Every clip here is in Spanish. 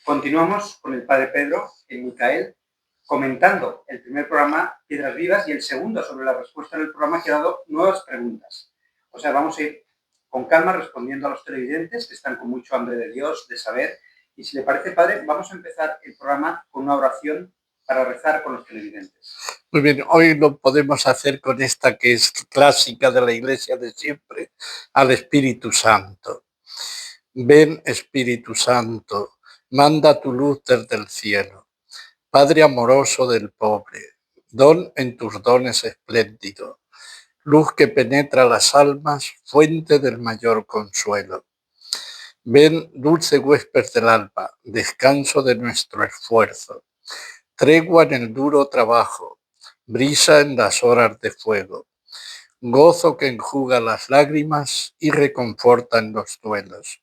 Continuamos con el Padre Pedro y Micael comentando el primer programa, Piedras Vivas, y el segundo, sobre la respuesta del programa, que ha dado nuevas preguntas. O sea, vamos a ir con calma respondiendo a los televidentes que están con mucho hambre de Dios, de saber. Y si le parece, Padre, vamos a empezar el programa con una oración para rezar con los televidentes. Muy bien, hoy lo podemos hacer con esta que es clásica de la Iglesia de siempre, al Espíritu Santo. Ven, Espíritu Santo, manda tu luz desde el cielo. Padre amoroso del pobre, don en tus dones espléndido, luz que penetra las almas, fuente del mayor consuelo. Ven, dulce huésped del alma, descanso de nuestro esfuerzo, tregua en el duro trabajo, brisa en las horas de fuego, gozo que enjuga las lágrimas y reconforta en los duelos.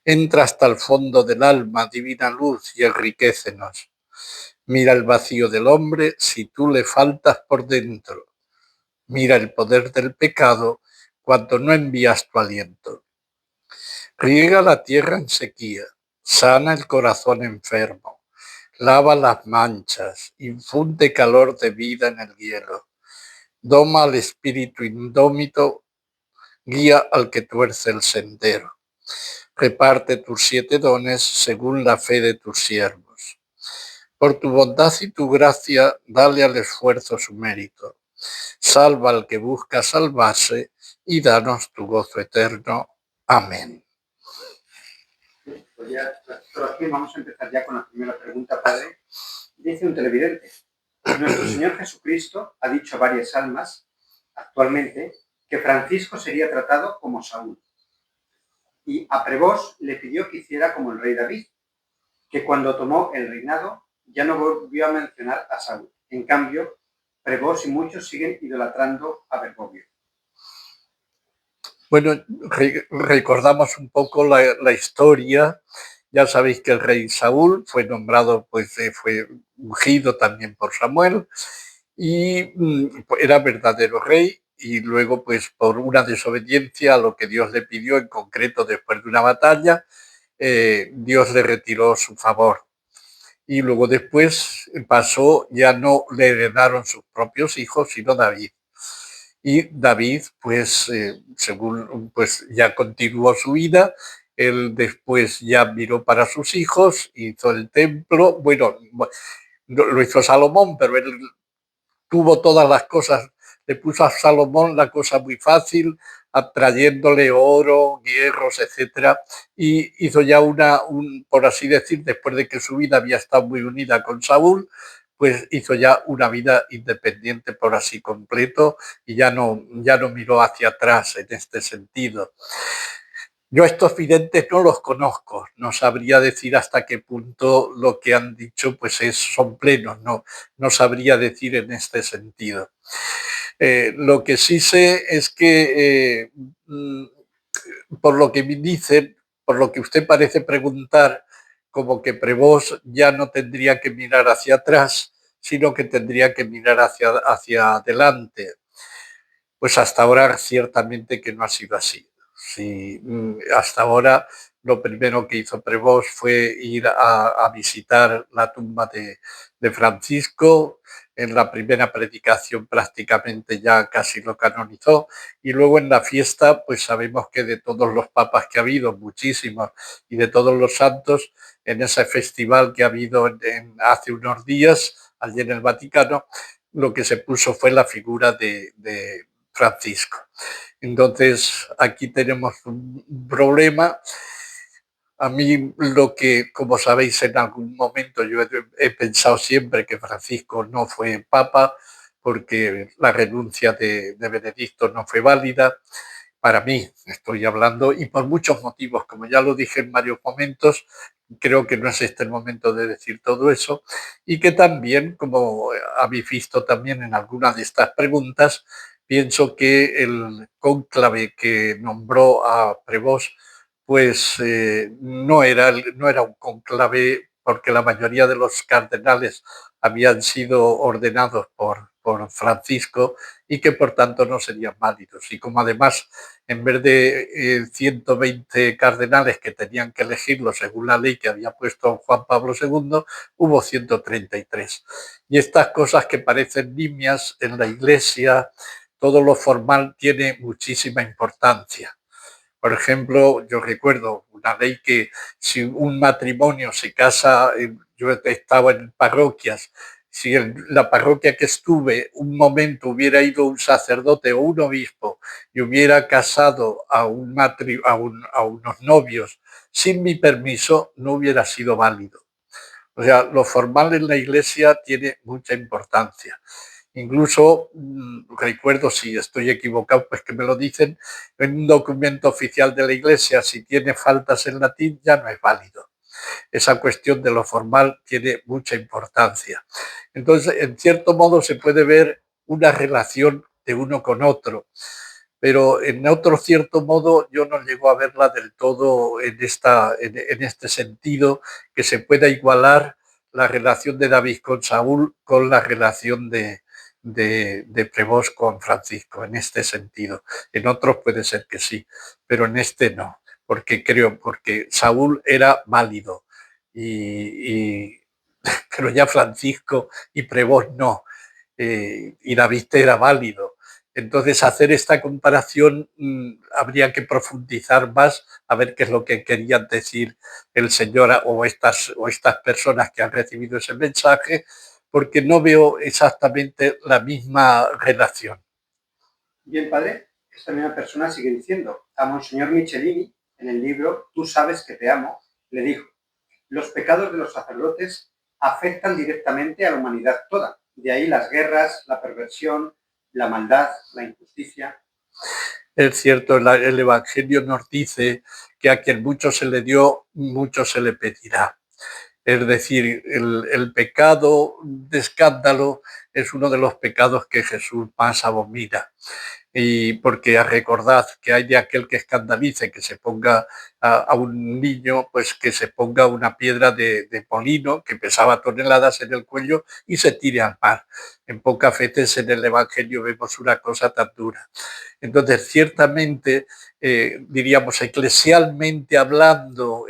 Entra hasta el fondo del alma, divina luz, y enriquécenos. Mira el vacío del hombre si tú le faltas por dentro. Mira el poder del pecado cuando no envías tu aliento. Riega la tierra en sequía, sana el corazón enfermo, lava las manchas, infunde calor de vida en el hielo. Doma al espíritu indómito, guía al que tuerce el sendero. Reparte tus 7 dones según la fe de tus siervos. Por tu bondad y tu gracia, dale al esfuerzo su mérito. Salva al que busca salvarse y danos tu gozo eterno. Amén. Pues ya, vamos a empezar ya con la primera pregunta, Padre. Dice un televidente: nuestro Señor Jesucristo ha dicho a varias almas actualmente que Francisco sería tratado como Saúl. Y a Prevós le pidió que hiciera como el rey David, que cuando tomó el reinado ya no volvió a mencionar a Saúl. En cambio, Prevós y muchos siguen idolatrando a Bergoglio. Bueno, recordamos un poco la historia. Ya sabéis que el rey Saúl fue nombrado, pues fue ungido también por Samuel y era verdadero rey, y luego pues por una desobediencia a lo que Dios le pidió, en concreto después de una batalla, Dios le retiró su favor. Y luego después pasó, ya no le heredaron sus propios hijos, sino David. Y David, pues, según, pues ya continuó su vida. Él después ya miró para sus hijos, hizo el templo. Bueno, lo hizo Salomón, pero él tuvo todas las cosas. Le puso a Salomón la cosa muy fácil, atrayéndole oro, hierros, etcétera, y hizo ya por así decir, después de que su vida había estado muy unida con Saúl, pues hizo ya una vida independiente por así completo, y ya no miró hacia atrás en este sentido. Yo a estos videntes no los conozco, no sabría decir hasta qué punto lo que han dicho pues son plenos, no sabría decir en este sentido. Lo que sí sé es que, por lo que me dicen, por lo que usted parece preguntar, como que Prevós ya no tendría que mirar hacia atrás, sino que tendría que mirar hacia adelante. Pues hasta ahora ciertamente que no ha sido así. Sí, hasta ahora lo primero que hizo Prevós fue ir a visitar la tumba de Francisco. En la primera predicación prácticamente ya casi lo canonizó, y luego en la fiesta pues sabemos que de todos los papas que ha habido, muchísimos, y de todos los santos, en ese festival que ha habido hace unos días allí en el Vaticano, lo que se puso fue la figura de Francisco. Entonces, aquí tenemos un problema. A mí lo que, como sabéis, en algún momento yo he pensado siempre que Francisco no fue papa, porque la renuncia de Benedicto no fue válida. Para mí, estoy hablando, y por muchos motivos, como ya lo dije en varios momentos, creo que no es este el momento de decir todo eso, y que también, como habéis visto también en algunas de estas preguntas, pienso que el cónclave que nombró a Prevós, pues no era un cónclave, porque la mayoría de los cardenales habían sido ordenados por Francisco y que por tanto no serían válidos. Y como además en vez de 120 cardenales que tenían que elegirlo según la ley que había puesto Juan Pablo II, hubo 133. Y estas cosas que parecen nimias en la Iglesia, todo lo formal tiene muchísima importancia. Por ejemplo, yo recuerdo una ley que si un matrimonio se casa, yo estaba en parroquias, si la parroquia que estuve un momento hubiera ido un sacerdote o un obispo y hubiera casado a unos novios sin mi permiso, no hubiera sido válido. O sea, lo formal en la Iglesia tiene mucha importancia. Incluso recuerdo, si estoy equivocado, pues que me lo dicen, en un documento oficial de la Iglesia, si tiene faltas en latín, ya no es válido. Esa cuestión de lo formal tiene mucha importancia. Entonces, en cierto modo, se puede ver una relación de uno con otro, pero en otro cierto modo yo no llego a verla del todo en este sentido, que se pueda igualar la relación de David con Saúl con la relación de Prevost con Francisco, en este sentido. En otros puede ser que sí, pero en este no, porque Saúl era válido, pero ya Francisco y Prevost no, y David era válido. Entonces, hacer esta comparación habría que profundizar más a ver qué es lo que querían decir el Señor o estas personas que han recibido ese mensaje, porque no veo exactamente la misma relación. Bien, padre, esta misma persona sigue diciendo, a Monseñor Michelini, en el libro Tú sabes que te amo, le dijo, los pecados de los sacerdotes afectan directamente a la humanidad toda. De ahí las guerras, la perversión, la maldad, la injusticia. Es cierto, el Evangelio nos dice que a quien mucho se le dio, mucho se le pedirá. Es decir, el pecado de escándalo es uno de los pecados que Jesús más abomina. Y porque recordad que hay de aquel que escandalice, que se ponga a un niño, pues que se ponga una piedra de molino que pesaba toneladas en el cuello y se tire al mar. En pocas veces en el Evangelio vemos una cosa tan dura. Entonces, ciertamente, diríamos, eclesialmente hablando,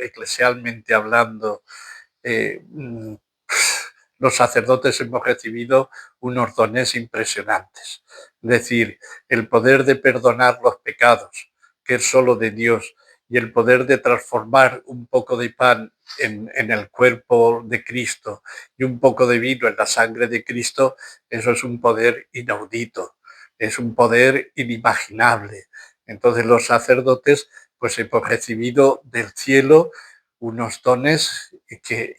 eh, los sacerdotes hemos recibido unos dones impresionantes. Es decir, el poder de perdonar los pecados, que es solo de Dios, y el poder de transformar un poco de pan en el cuerpo de Cristo y un poco de vino en la sangre de Cristo, eso es un poder inaudito, es un poder inimaginable. Entonces los sacerdotes pues hemos recibido del cielo unos dones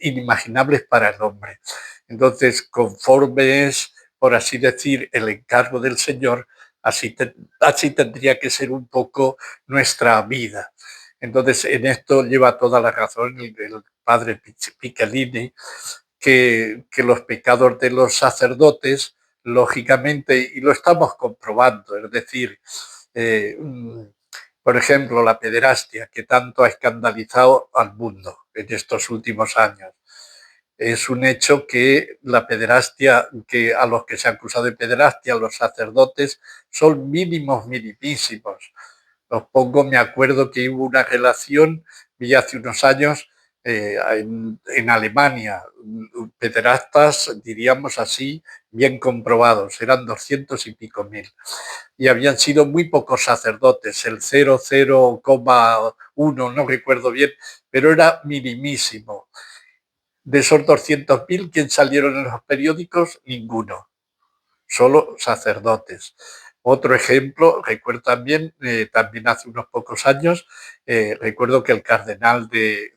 inimaginables para el hombre. Entonces, conforme es, por así decir, el encargo del Señor, así tendría que ser un poco nuestra vida. Entonces, en esto lleva toda la razón el padre Piccolini, que los pecados de los sacerdotes, lógicamente, y lo estamos comprobando, es decir, eh, por ejemplo, la pederastia, que tanto ha escandalizado al mundo en estos últimos años. Es un hecho que la pederastia, que a los que se ha acusado de pederastia, los sacerdotes, son minimísimos. Os pongo, me acuerdo que hubo una relación, vi hace unos años, en Alemania, pederastas, diríamos así, bien comprobados, eran 200 y pico mil. Y habían sido muy pocos sacerdotes, el 0,1, no recuerdo bien, pero era minimísimo. De esos 200.000, ¿quién salieron en los periódicos? Ninguno, solo sacerdotes. Otro ejemplo, recuerdo también hace unos pocos años, recuerdo que el cardenal de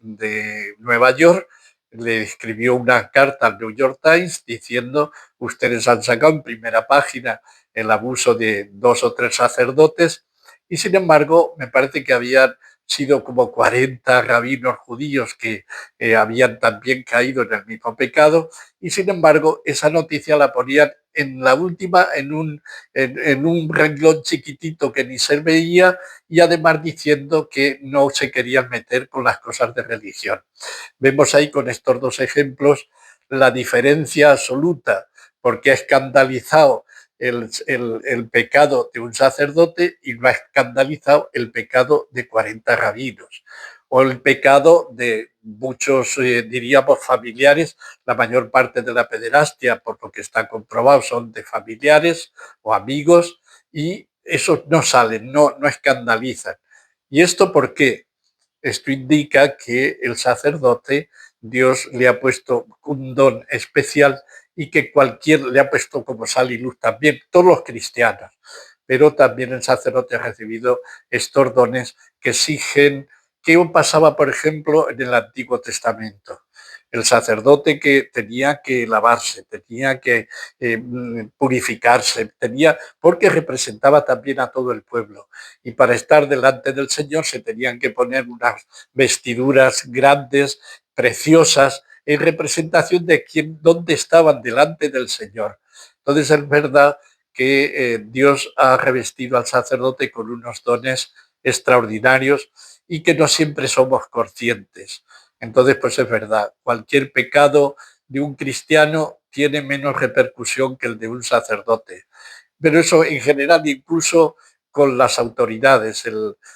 Nueva York le escribió una carta al New York Times diciendo: ustedes han sacado en primera página el abuso de 2 o 3 sacerdotes, y sin embargo me parece que habían sido como 40 rabinos judíos que habían también caído en el mismo pecado, y sin embargo esa noticia la ponían en la última, en un renglón chiquitito que ni se veía, y además diciendo que no se querían meter con las cosas de religión. Vemos ahí con estos dos ejemplos la diferencia absoluta, porque ha escandalizado el pecado de un sacerdote y no ha escandalizado el pecado de 40 rabinos o el pecado de muchos, diríamos, familiares. La mayor parte de la pederastia, por lo que está comprobado, son de familiares o amigos y esos no salen, no escandalizan. ¿Y esto por qué? Esto indica que el sacerdote, Dios le ha puesto un don especial y que le ha puesto como sal y luz también, todos los cristianos, pero también el sacerdote ha recibido estos dones que exigen. ¿Qué pasaba, por ejemplo, en el Antiguo Testamento? El sacerdote que tenía que lavarse, tenía que purificarse, porque representaba también a todo el pueblo. Y para estar delante del Señor se tenían que poner unas vestiduras grandes, preciosas, en representación de dónde estaban delante del Señor. Entonces es verdad que Dios ha revestido al sacerdote con unos dones extraordinarios y que no siempre somos conscientes. Entonces, pues es verdad, cualquier pecado de un cristiano tiene menos repercusión que el de un sacerdote. Pero eso en general, incluso con las autoridades.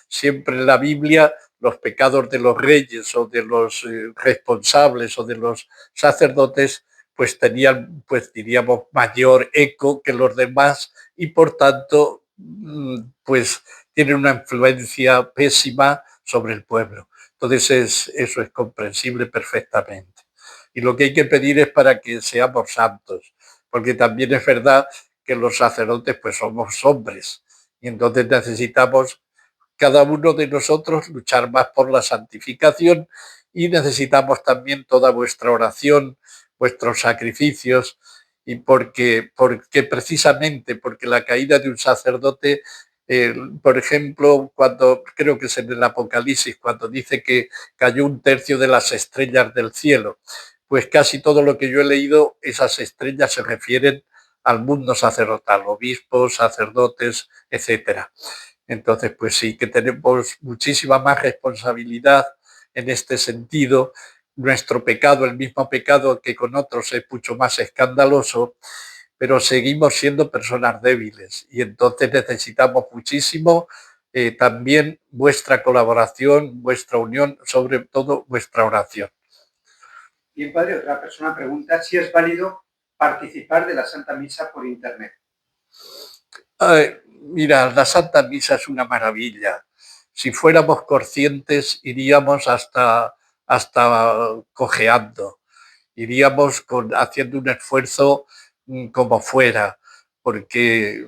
Siempre en la Biblia los pecados de los reyes o de los responsables o de los sacerdotes pues tenían, pues diríamos, mayor eco que los demás y por tanto pues tienen una influencia pésima sobre el pueblo. Entonces eso es comprensible perfectamente. Y lo que hay que pedir es para que seamos santos, porque también es verdad que los sacerdotes pues somos hombres y entonces necesitamos cada uno de nosotros luchar más por la santificación y necesitamos también toda vuestra oración, vuestros sacrificios y porque precisamente porque la caída de un sacerdote, por ejemplo, cuando creo que es en el Apocalipsis, cuando dice que cayó un tercio de las estrellas del cielo, pues casi todo lo que yo he leído, esas estrellas se refieren al mundo sacerdotal, obispos, sacerdotes, etcétera. Entonces, pues sí que tenemos muchísima más responsabilidad en este sentido. Nuestro pecado, el mismo pecado que con otros, es mucho más escandaloso, pero seguimos siendo personas débiles y entonces necesitamos muchísimo también vuestra colaboración, vuestra unión, sobre todo vuestra oración. Bien, padre, otra persona pregunta si es válido participar de la Santa Misa por Internet. Mira, la Santa Misa es una maravilla. Si fuéramos conscientes, iríamos hasta cojeando, iríamos haciendo un esfuerzo como fuera, porque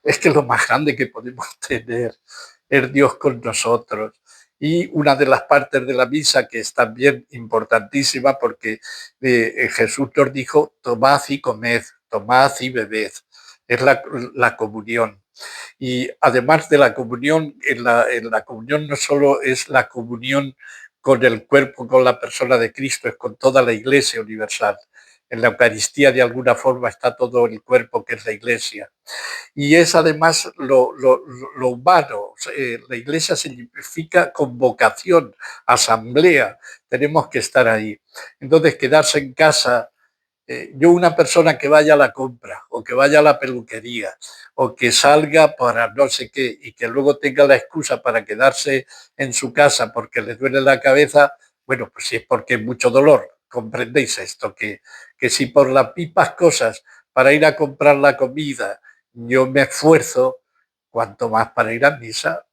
es que lo más grande que podemos tener es Dios con nosotros. Y una de las partes de la misa que es también importantísima, porque Jesús nos dijo, tomad y comed, tomad y bebed, es la comunión. Y además de la comunión, en la comunión no solo es la comunión con el cuerpo, con la persona de Cristo, es con toda la Iglesia universal. En la Eucaristía de alguna forma está todo el cuerpo que es la Iglesia. Y es además lo humano. La Iglesia significa convocación, asamblea. Tenemos que estar ahí. Entonces, quedarse en casa, yo una persona que vaya a la compra o que vaya a la peluquería o que salga para no sé qué y que luego tenga la excusa para quedarse en su casa porque le duele la cabeza, bueno, pues sí es porque hay mucho dolor. ¿Comprendéis esto? Que si por las mismas cosas para ir a comprar la comida yo me esfuerzo, cuanto más para ir a misa.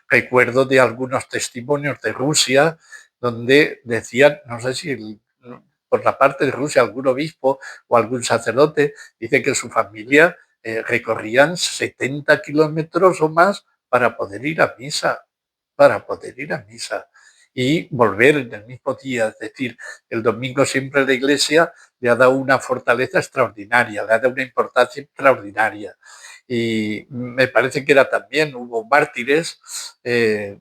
Recuerdo de algunos testimonios de Rusia donde decían, no sé si por la parte de Rusia algún obispo o algún sacerdote dice que su familia recorrían 70 kilómetros o más para poder ir a misa, para poder ir a misa y volver en el mismo día. Es decir, el domingo siempre la Iglesia le ha dado una fortaleza extraordinaria, le ha dado una importancia extraordinaria. Y me parece que era también, hubo mártires,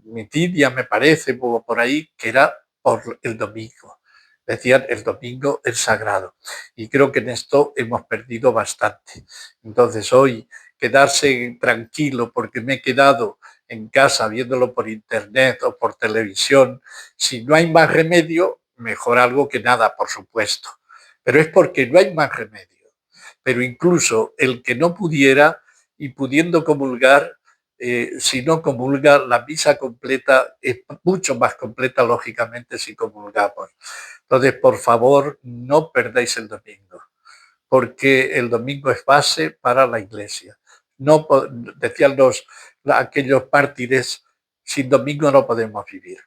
Mitidia me parece, hubo por ahí, que era por el domingo. Decían, el domingo es sagrado. Y creo que en esto hemos perdido bastante. Entonces hoy quedarse tranquilo porque me he quedado en casa viéndolo por internet o por televisión, si no hay más remedio, mejor algo que nada, por supuesto. Pero es porque no hay más remedio. pero incluso el que no pudiera y pudiendo comulgar, si no comulga, la misa completa es mucho más completa, lógicamente, si comulgamos. Entonces, por favor, no perdáis el domingo, porque el domingo es base para la Iglesia. No, decían aquellos mártires, sin domingo no podemos vivir.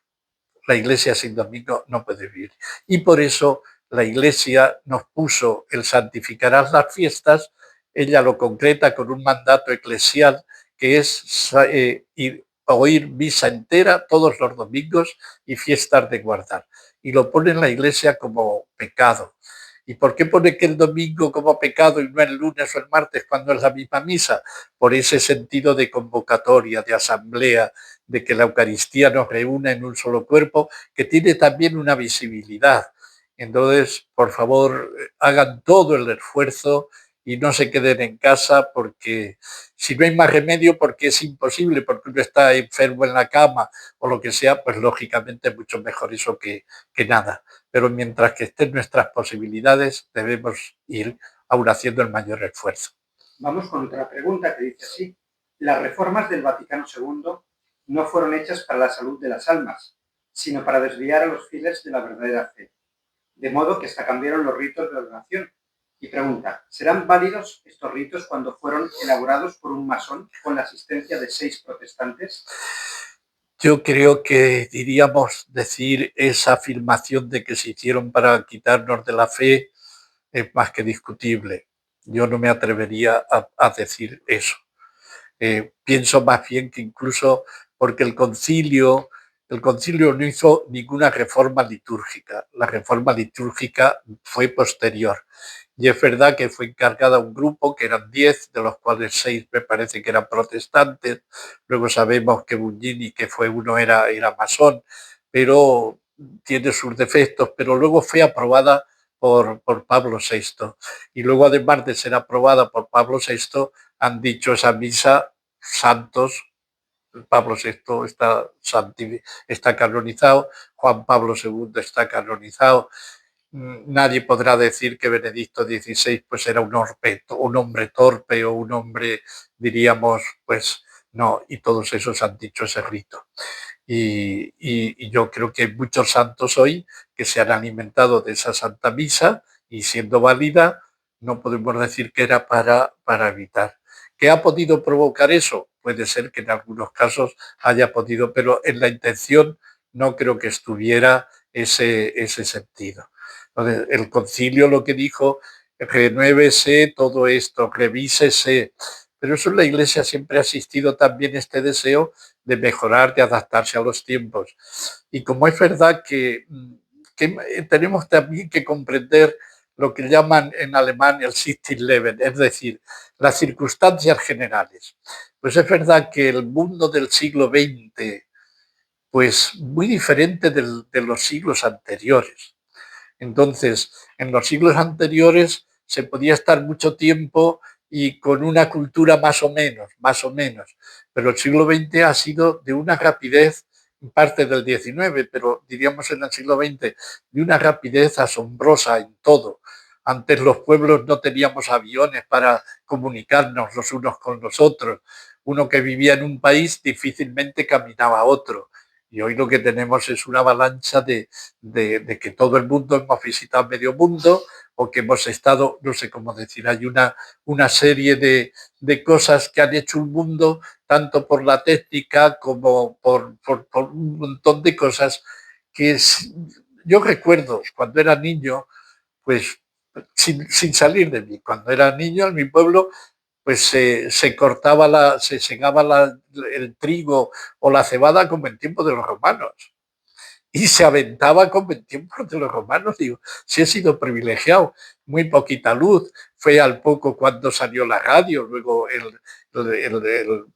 La Iglesia sin domingo no puede vivir. Y por eso la Iglesia nos puso el santificarás las fiestas, ella lo concreta con un mandato eclesial que es oír misa entera todos los domingos y fiestas de guardar. Y lo pone en la Iglesia como pecado. ¿Y por qué pone que el domingo como pecado y no el lunes o el martes cuando es la misma misa? Por ese sentido de convocatoria, de asamblea, de que la Eucaristía nos reúne en un solo cuerpo, que tiene también una visibilidad. Entonces, por favor, hagan todo el esfuerzo y no se queden en casa, porque si no hay más remedio, porque es imposible, porque uno está enfermo en la cama o lo que sea, pues lógicamente es mucho mejor eso que nada. Pero mientras que estén nuestras posibilidades, debemos ir aún haciendo el mayor esfuerzo. Vamos con otra pregunta que dice así: las reformas del Vaticano II no fueron hechas para la salud de las almas, sino para desviar a los fieles de la verdadera fe, de modo que hasta cambiaron los ritos de oración. Y pregunta: ¿serán válidos estos ritos cuando fueron elaborados por un masón con la asistencia de 6 protestantes? Yo creo que diríamos decir esa afirmación de que se hicieron para quitarnos de la fe es más que discutible. Yo no me atrevería a decir eso. Pienso más bien que incluso porque el concilio no hizo ninguna reforma litúrgica. La reforma litúrgica fue posterior. Y es verdad que fue encargada a un grupo, que eran 10, de los cuales 6 me parece que eran protestantes. Luego sabemos que Bugnini, que fue uno, era masón, pero tiene sus defectos. Pero luego fue aprobada por Pablo VI. Y luego, además de ser aprobada por Pablo VI, han dicho esa misa santos. Pablo VI está canonizado, Juan Pablo II está canonizado. Nadie podrá decir que Benedicto XVI pues era un hombre torpe o un hombre, diríamos, pues no, y todos esos han dicho ese rito. Y yo creo que hay muchos santos hoy que se han alimentado de esa Santa Misa y siendo válida, no podemos decir que era para evitar. ¿Qué ha podido provocar eso? Puede ser que en algunos casos haya podido, pero en la intención no creo que estuviera ese sentido. Entonces, el concilio lo que dijo: renuévese todo esto, revísese. Pero eso en la Iglesia siempre ha existido también este deseo de mejorar, de adaptarse a los tiempos. Y como es verdad que tenemos también que comprender lo que llaman en alemán el Sichtleben, es decir, las circunstancias generales. Pues es verdad que el mundo del siglo XX, pues muy diferente de los siglos anteriores. Entonces, en los siglos anteriores se podía estar mucho tiempo y con una cultura más o menos. Pero el siglo XX ha sido de una rapidez, parte del XIX, pero diríamos en el siglo XX, de una rapidez asombrosa en todo. Antes los pueblos no teníamos aviones para comunicarnos los unos con los otros. Uno que vivía en un país difícilmente caminaba a otro. Y hoy lo que tenemos es una avalancha de que todo el mundo hemos visitado medio mundo, o que hemos estado, no sé cómo decir, hay una serie de cosas que han hecho un mundo, tanto por la técnica como por un montón de cosas que yo recuerdo cuando era niño, pues sin salir de mí, cuando era niño en mi pueblo, pues se cortaba, se segaba el trigo o la cebada como en tiempo de los romanos y se aventaba como en tiempos de los romanos. Digo, si he sido privilegiado, muy poquita luz, fue al poco cuando salió la radio, luego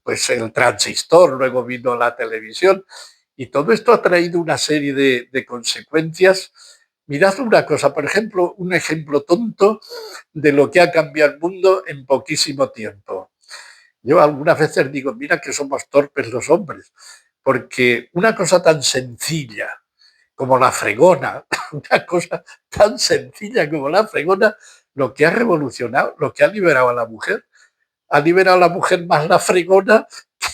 pues el transistor, luego vino la televisión, y todo esto ha traído una serie de consecuencias. Mirad una cosa, por ejemplo, un ejemplo tonto de lo que ha cambiado el mundo en poquísimo tiempo. Yo algunas veces digo, mira que somos torpes los hombres, porque una cosa tan sencilla como la fregona, una cosa tan sencilla como la fregona, lo que ha revolucionado, lo que ha liberado a la mujer. Ha liberado a la mujer más la fregona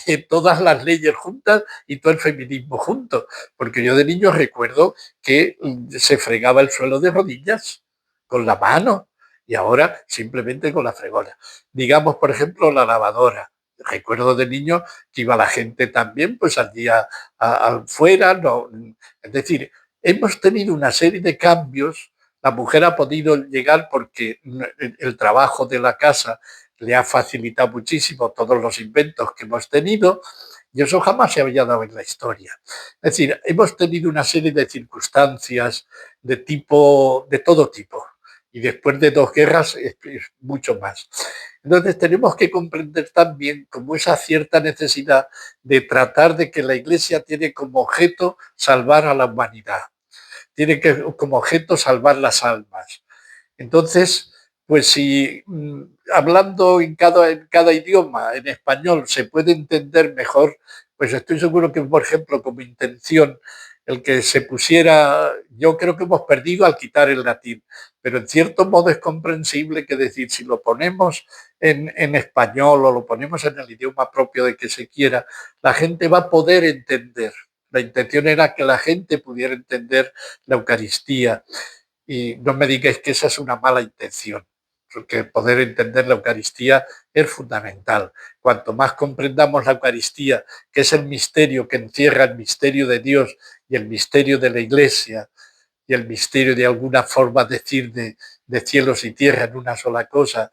que todas las leyes juntas y todo el feminismo junto. Porque yo de niño recuerdo que se fregaba el suelo de rodillas con la mano y ahora simplemente con la fregona. Digamos, por ejemplo, la lavadora. Recuerdo de niño que iba la gente también pues al día afuera. No, es decir, hemos tenido una serie de cambios. La mujer ha podido llegar porque el trabajo de la casa le ha facilitado muchísimo todos los inventos que hemos tenido y eso jamás se había dado en la historia. Es decir, hemos tenido una serie de circunstancias de todo tipo y después de 2 guerras es mucho más. Entonces tenemos que comprender también como esa cierta necesidad de tratar de que la Iglesia tiene como objeto salvar a la humanidad, tiene como objeto salvar las almas. Entonces, pues si hablando en cada idioma, en español, se puede entender mejor, pues estoy seguro que, por ejemplo, como intención, el que se pusiera, yo creo que hemos perdido al quitar el latín, pero en cierto modo es comprensible que decir, si lo ponemos en español o lo ponemos en el idioma propio de que se quiera, la gente va a poder entender. La intención era que la gente pudiera entender la Eucaristía. Y no me digáis que esa es una mala intención, porque poder entender la Eucaristía es fundamental. Cuanto más comprendamos la Eucaristía, que es el misterio que encierra el misterio de Dios y el misterio de la Iglesia y el misterio de alguna forma decir de cielos y tierra en una sola cosa,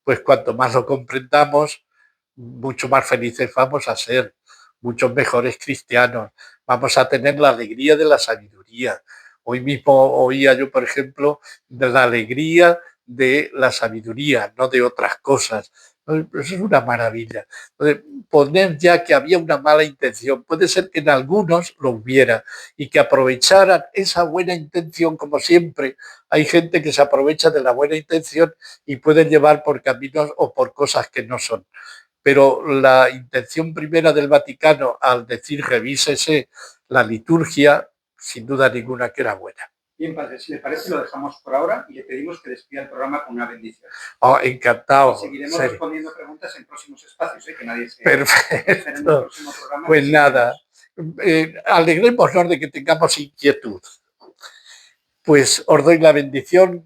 pues cuanto más lo comprendamos, mucho más felices vamos a ser, muchos mejores cristianos, vamos a tener la alegría de la sabiduría. Hoy mismo oía yo, por ejemplo, de la alegría de la sabiduría, no de otras cosas. Eso es una maravilla. Entonces, poner ya que había una mala intención, puede ser que en algunos lo hubiera y que aprovecharan esa buena intención, como siempre. Hay gente que se aprovecha de la buena intención y pueden llevar por caminos o por cosas que no son. Pero la intención primera del Vaticano al decir revísese la liturgia, sin duda ninguna que era buena. Bien, padre, si le parece lo dejamos por ahora y le pedimos que despida el programa con una bendición. Oh, encantado. Y seguiremos respondiendo preguntas en próximos espacios, que nadie se... Perfecto. Pues nada, alegrémonos de que tengamos inquietud. Pues os doy la bendición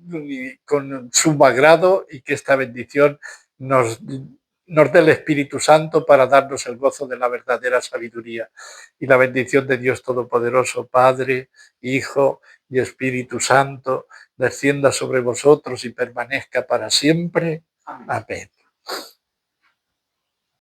con sumo agrado y que esta bendición nos dé el Espíritu Santo para darnos el gozo de la verdadera sabiduría. Y la bendición de Dios Todopoderoso, Padre, Hijo y Espíritu Santo, descienda sobre vosotros y permanezca para siempre. Amén. Amén.